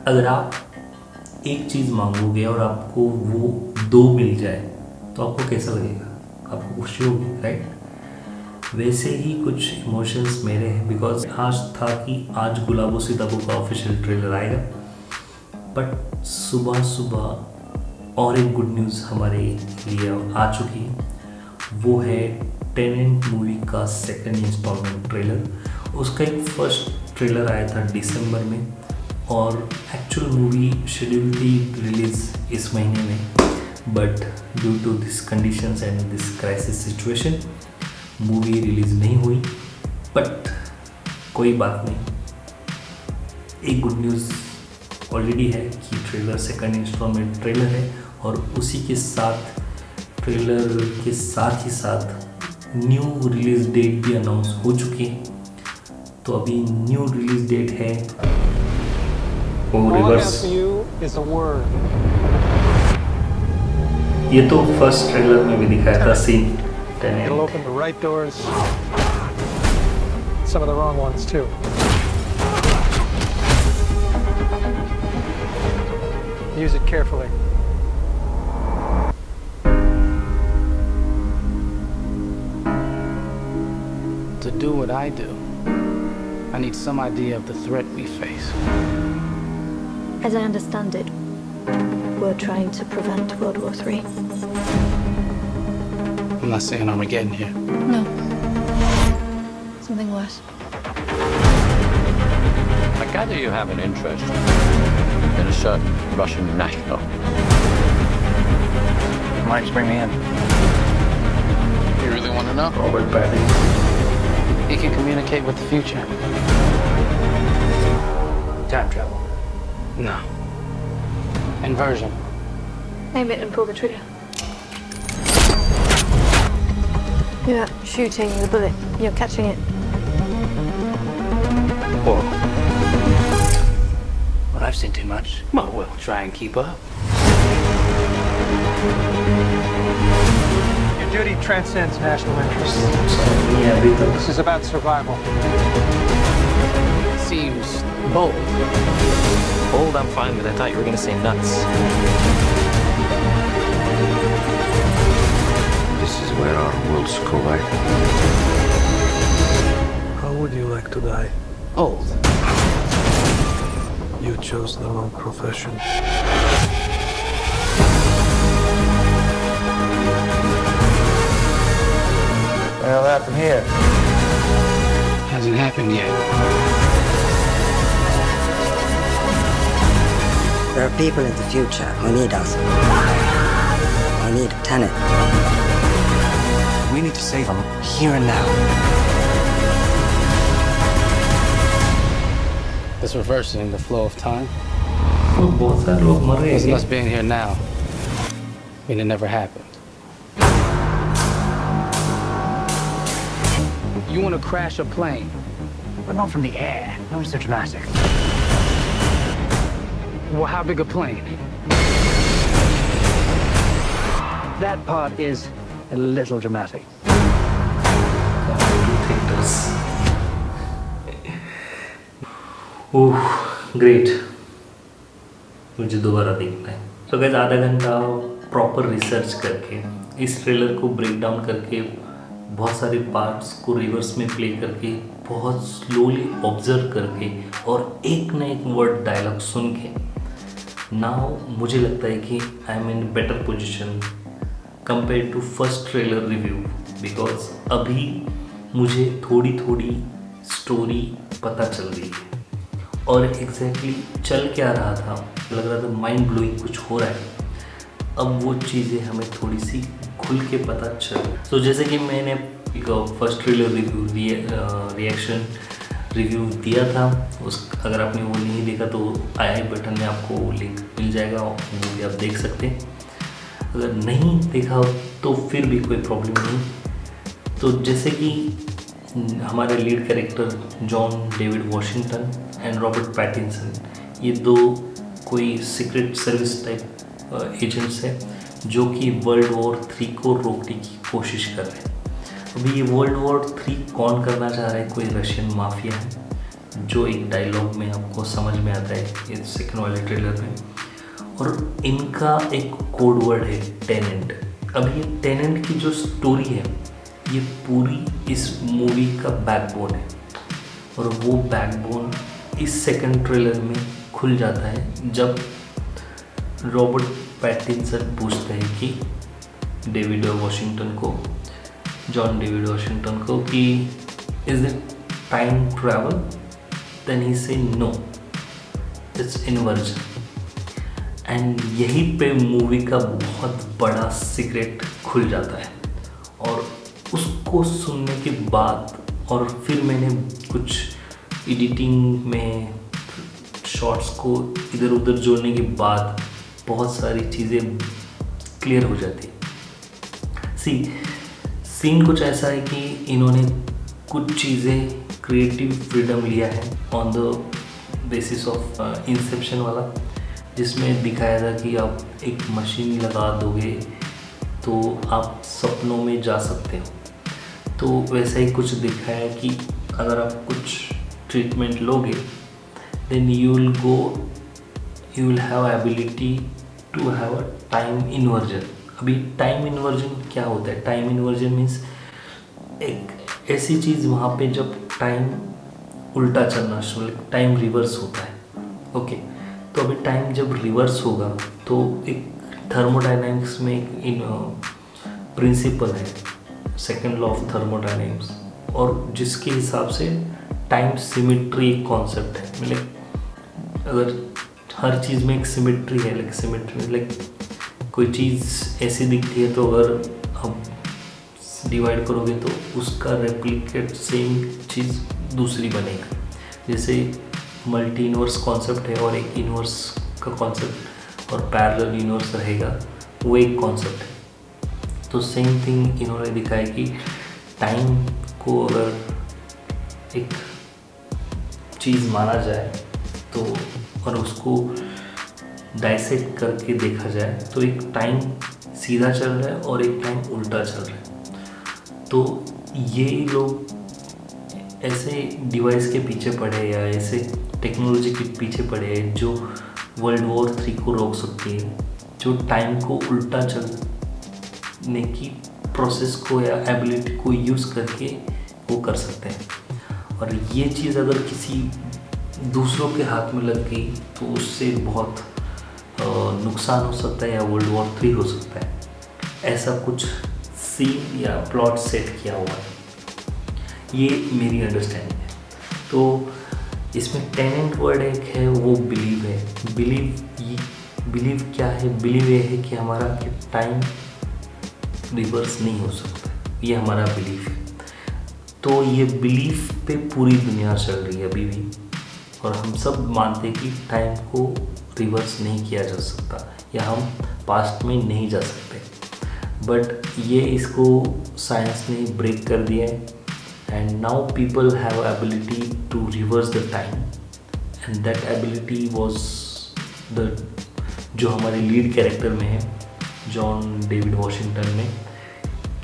अगर आप एक चीज़ मांगोगे और आपको वो दो मिल जाए तो आपको कैसा लगेगा? आपको खुशी होगी, राइट? वैसे ही कुछ इमोशंस मेरे हैं, बिकॉज आज था कि आज गुलाबो सीताबू का ऑफिशियल ट्रेलर आएगा, बट सुबह सुबह और एक गुड न्यूज़ हमारे लिए आ चुकी है। वो है टेनेंट मूवी का सेकंड इंस्टॉलमेंट ट्रेलर। उसका एक फर्स्ट ट्रेलर आया था दिसंबर में और एक्चुअल मूवी शेड्यूल थी रिलीज़ इस महीने में, but due to this conditions and this crisis situation movie release नहीं हुई। बट कोई बात नहीं, एक गुड न्यूज़ ऑलरेडी है कि ट्रेलर सेकंड इंस्टॉलमेंट ट्रेलर है और उसी के साथ ट्रेलर के साथ ही साथ न्यू रिलीज़ डेट भी अनाउंस हो चुकी है। तो अभी न्यू रिलीज़ डेट है वो रिवर्स। ये तो फर्स्ट ट्रेलर में भी दिखाया था scene. It'll open the right doors, some of the wrong ones too. Use it carefully. To do what I do, I need some idea of the threat we face. As I understand it, we're trying to prevent World War III. I'm not saying Armageddon here. No. Something worse. I gather you have an interest in a certain Russian national. Why don't you bring me in? You really want to know? Robert Pattinson. He can communicate with the future. Time travel. No. Inversion. Aim it and pull the trigger. You're not shooting the bullet, you're catching it. Whoa. Well, I've seen too much. Well, we'll try and keep up. Your duty transcends national interests. This is about survival. Seems bold. Bold, I'm fine with. I thought you were going to say nuts. This is where our worlds collide. How would you like to die? Old. You chose the wrong profession. Well, that from here. Hasn't happened yet. There are people in the future who need us. We need a tenant. We need to save them here and now. It's reversing the flow of time. बहुत सारे लोग मर गए Because हैं। us being here now, I mean, it never happened. You want to crash a plane, but not from the air. That was so dramatic. Well, how big a plane? That part is a little dramatic. Oh great, मुझे दोबारा देखना है। तो guys आधा घंटा proper research करके इस trailer को ब्रेक डाउन करके बहुत सारे पार्ट्स को रिवर्स में प्ले करके बहुत स्लोली ऑब्जर्व करके और एक ना एक वर्ड डायलॉग सुन के नाउ मुझे लगता है कि I am in better position compare to first trailer review, because अभी मुझे थोड़ी थोड़ी स्टोरी पता चल रही है और एग्जैक्टली चल क्या रहा था, लग रहा था माइंड ब्लोइंग कुछ हो रहा है। अब वो चीज़ें हमें थोड़ी सी खुल के पता चल। जैसे कि मैंने एक फर्स्ट ट्रेलर रिएक्शन रिव्यू दिया था, उस अगर आपने वो नहीं देखा तो आई बटन में आपको लिंक मिल जाएगा, वो भी आप देख सकते हैं। अगर नहीं देखा तो फिर भी कोई प्रॉब्लम नहीं। तो जैसे कि हमारे lead character John David Washington and Robert Pattinson, ये दो कोई सीक्रेट सर्विस टाइप एजेंट्स हैं जो कि वर्ल्ड वॉर 3 को रोकने की कोशिश कर रहे हैं। अभी ये वर्ल्ड वॉर 3 कौन करना चाह रहा है? कोई रशियन माफिया है जो एक डायलॉग में आपको समझ में आता है इस सेकंड वाले ट्रेलर में। और इनका एक कोड वर्ड है टेनेंट। अब ये टेनेंट की जो स्टोरी है ये पूरी इस मूवी का बैकबोन है, और वो बैकबोन इस सेकंड ट्रेलर में खुल जाता है जब रॉबर्ट पैटिंसन पूछते हैं कि जॉन डेविड वॉशिंगटन को कि is it time travel, then he says no, it's inversion. And यहीं पे मूवी का बहुत बड़ा सीक्रेट खुल जाता है। और उसको सुनने के बाद और फिर मैंने कुछ एडिटिंग में शॉट्स को इधर उधर जोड़ने के बाद बहुत सारी चीज़ें क्लियर हो जाती है। सीन कुछ ऐसा है कि इन्होंने कुछ चीज़ें क्रिएटिव फ्रीडम लिया है on the basis of Inception वाला, जिसमें दिखाया था कि आप एक मशीन लगा दोगे तो आप सपनों में जा सकते हो। तो वैसा ही कुछ दिखाया है कि अगर आप कुछ ट्रीटमेंट लोगे then you will have ability to have a time inversion. अभी टाइम इन्वर्जन क्या होता है? टाइम इन्वर्जन मीन्स एक ऐसी चीज़ वहाँ पे जब टाइम उल्टा चलना शुरू, टाइम रिवर्स होता है। ओके, तो अभी टाइम जब रिवर्स होगा तो एक थर्मोडायनामिक्स में एक प्रिंसिपल है, सेकंड लॉ ऑफ थर्मोडायनामिक्स, और जिसके हिसाब से टाइम सिमेट्री एक कॉन्सेप्ट है। मतलब अगर हर चीज़ में एक सिमेट्री है, लाइक सिमेट्री लाइक कोई चीज़ ऐसी दिखती है तो अगर आप डिवाइड करोगे तो उसका रेप्लिकेट सेम चीज़ दूसरी बनेगी। जैसे मल्टी इनवर्स कॉन्सेप्ट है और एक इनवर्स का कॉन्सेप्ट और पैरेलल इनवर्स रहेगा, वो एक कॉन्सेप्ट है। तो सेम थिंग इन्होंने दिखाया कि टाइम को अगर एक चीज़ माना जाए तो और उसको डाइसेक्ट करके देखा जाए तो एक टाइम सीधा चल रहा है और एक टाइम उल्टा चल रहा है। तो ये लोग ऐसे डिवाइस के पीछे पड़े या ऐसे टेक्नोलॉजी के पीछे पड़े हैं जो वर्ल्ड वॉर 3 को रोक सकती है, जो टाइम को उल्टा चलने की प्रोसेस को या एबिलिटी को यूज़ करके वो कर सकते हैं। और ये चीज़ अगर किसी दूसरों के हाथ में लग गई तो उससे बहुत नुकसान हो सकता है या वर्ल्ड वॉर 3 हो सकता है। ऐसा कुछ सीन या प्लॉट सेट किया हुआ है, ये मेरी अंडरस्टैंडिंग है। तो इसमें टेनेंट वर्ड एक है वो बिलीव है। बिलीव क्या है? बिलीव ये है कि हमारा कि टाइम रिवर्स नहीं हो सकता, ये हमारा बिलीव है। तो ये बिलीव पे पूरी दुनिया चल रही है अभी भी, और हम सब मानते हैं कि टाइम को रिवर्स नहीं किया जा सकता या हम पास्ट में नहीं जा सकते। बट ये इसको साइंस ने ब्रेक कर दिया है, and now people have ability to reverse the time, and that ability was the जो हमारे लीड कैरेक्टर में है जॉन डेविड वॉशिंगटन में।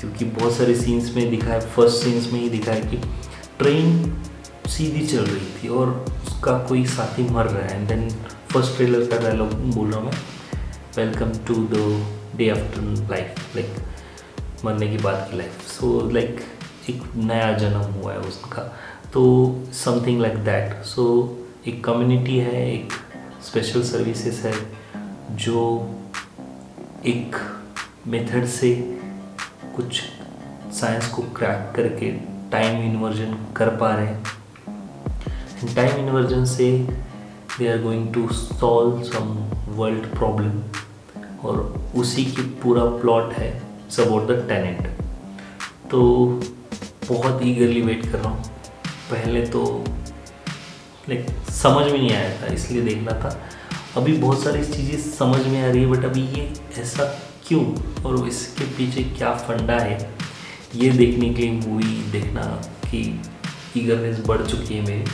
क्योंकि बहुत सारे सीन्स में दिखा है, फर्स्ट सीन्स में ही दिखा है कि ट्रेन सीधी चल रही थी और उसका कोई साथी मर रहा है, एंड देन फर्स्ट ट्रेलर का डायलॉग बोल रहा हूँ मैं, welcome to the day after life, like मरने के बाद की लाइफ। सो लाइक एक नया जन्म हुआ है उसका, तो समथिंग लाइक दैट। सो एक कम्युनिटी है, एक स्पेशल सर्विसेज है जो एक मेथड से कुछ साइंस को क्रैक करके टाइम इन्वर्जन कर पा रहे हैं। टाइम इन्वर्जन से they are going to solve some world problem, और उसी की पूरा प्लॉट है अबाउट द टेनेंट। तो बहुत ईगरली वेट कर रहा हूँ। पहले तो लाइक समझ में नहीं आया था इसलिए देखना था, अभी बहुत सारी चीज़ें समझ में आ रही है, बट अभी ये ऐसा क्यों और इसके पीछे क्या फंडा है ये देखने के लिए मूवी देखना की ईगरनेस बढ़ चुकी है मेरी।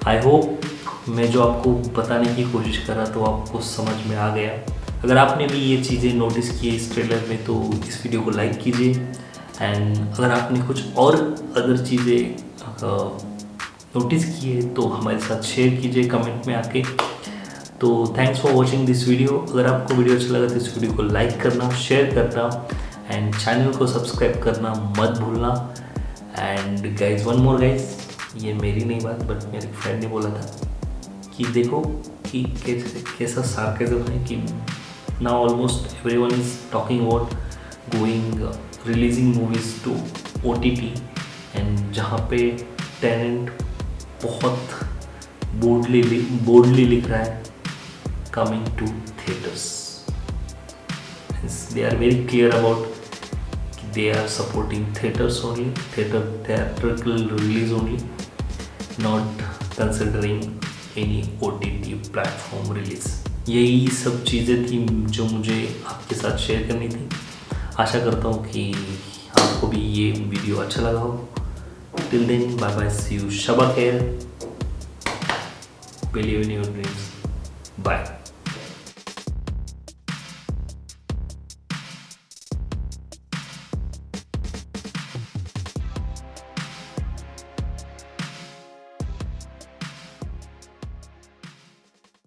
आई होप मैं जो आपको बताने की कोशिश कर रहा तो आपको समझ में आ गया। अगर आपने भी ये चीज़ें नोटिस की इस ट्रेलर में तो इस वीडियो को लाइक कीजिए, एंड अगर आपने कुछ और अदर चीज़ें नोटिस किए तो हमारे साथ शेयर कीजिए कमेंट में आके। तो thanks for watching this video. अगर आपको वीडियो अच्छा लगा तो इस वीडियो को लाइक करना, शेयर करना एंड चैनल को सब्सक्राइब करना मत भूलना। And guys one more guys, ये मेरी नहीं बात बट मेरे फ्रेंड ने बोला था कि देखो कि कैसा सार्केज़म है कि now almost everyone is talking about going releasing movies to OTT and जहाँ पे टेनेंट बहुत बोल्डली लिख रहा है coming to theaters. They are very clear about they are supporting theaters only, theatrical release only, not considering any OTT platform release. यही सब चीज़ें थी जो मुझे आपके साथ शेयर करनी थी। आशा करता हूँ कि आपको भी ये वीडियो अच्छा लगा हो। Till then, bye bye, see you, Shaba खैर, believe in your dreams, bye.